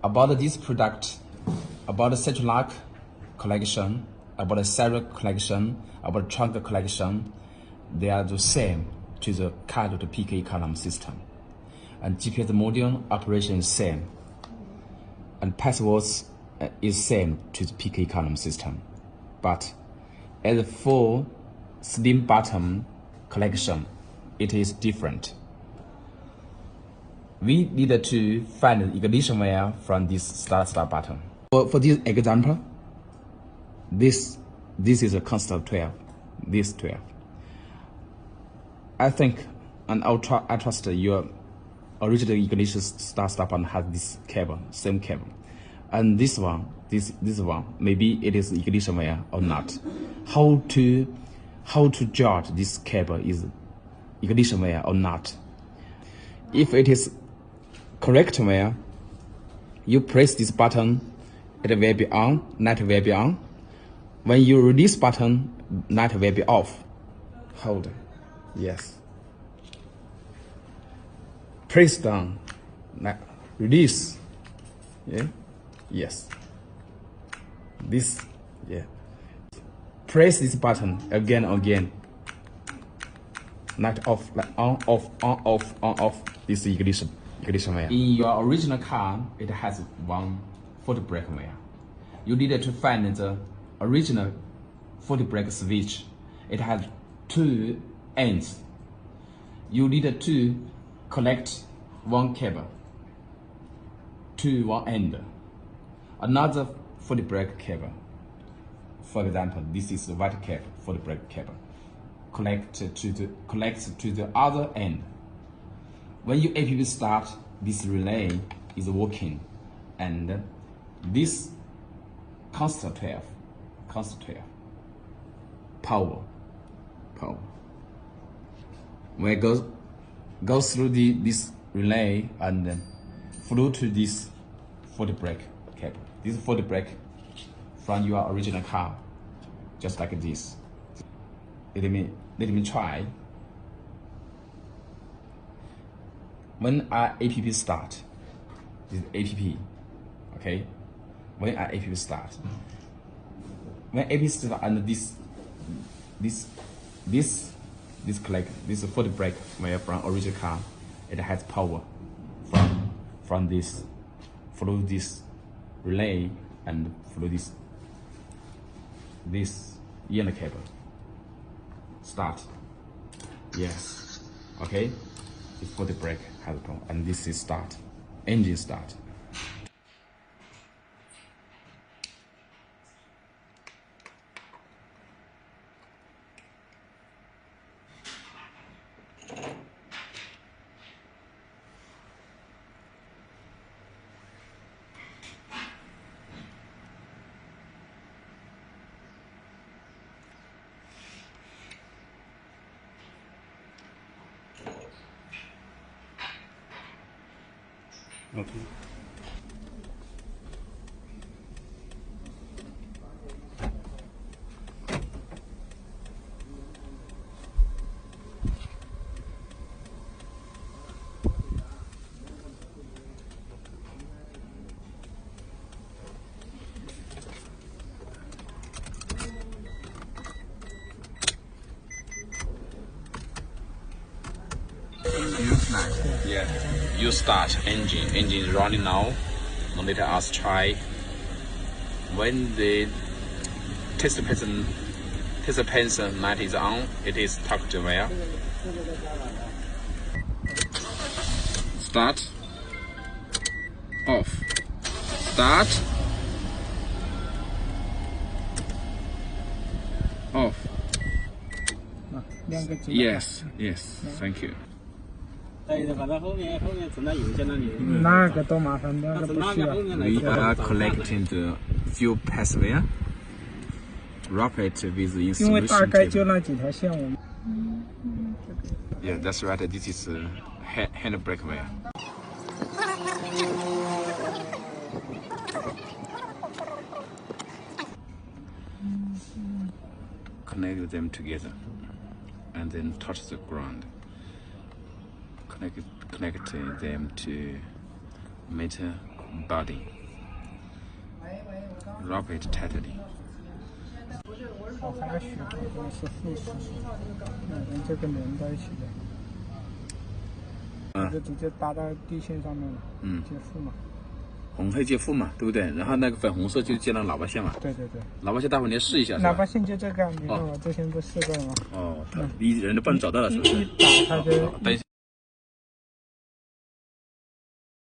About this product, about the central lock collection, about the siren collection, about trunk collection, they are the same to the CARDOT PK column system. And GPS module operation is same. And passwords is same to the PK column system. But as for slim button collection, it is different. We need to find the ignition wire from this start button. For this example, this is a constant 12, this 12. I think, and I trust your original ignition start button has this cable, same cable. And this one, maybe it is ignition wire or not. How to judge this cable is ignition wire or not? If it is correct wire, you press this button, it will be on, light will be on. When you release button, light will be off. Hold, yes. Press down, release, yeah, yes. This, yeah. Press this button again, light off, like on, off, on, off, on, off. This is ignition wire. In your original car, it has one footbrake wire. You need to find the original footbrake switch. It has two ends. You need to connect one cable to one end. Another footbrake cable. For example, this is the white cable, footbrake cable. Connect to the other end. When you APP start, this relay is working, and this constant 12, power. When it goes through this relay and then flow to this footbrake cable. This footbrake from your original car, just like this. Let me try. When our APP start, this is APP, okay? When our APP start, when APP start and this footbrake wire from original car, it has power from this, follow this relay and follow this yellow cable. Start. Yes. Okay. This footbrake has a problem, and this is start. Engine start. Okay. Yeah, you start engine is running now. Now let us try. When the test person light is on, it is tucked wire. Start, off, start, off. Yes, thank you. 把它后面存在邮件那里。那个多麻烦，那个不需要。We are collecting the fuel passware. Wrap it with insulation. 因为大概就那几条线，我们。Yeah, that's right. This is handbrake wire. Connect them together, and then touch the ground. Connect them to meter body. Wrap it tightly. 我还要学这个是复式，跟这个连在一起的，这个直接搭到地线上面了，接附嘛。红黑接附嘛，对不对？然后那个粉红色就接到喇叭线嘛。对对对。喇叭线待会儿你试一下。喇叭线就这个，你看我之前不试过了吗？哦，你人都帮你找到了是不是？一打它就。等一下。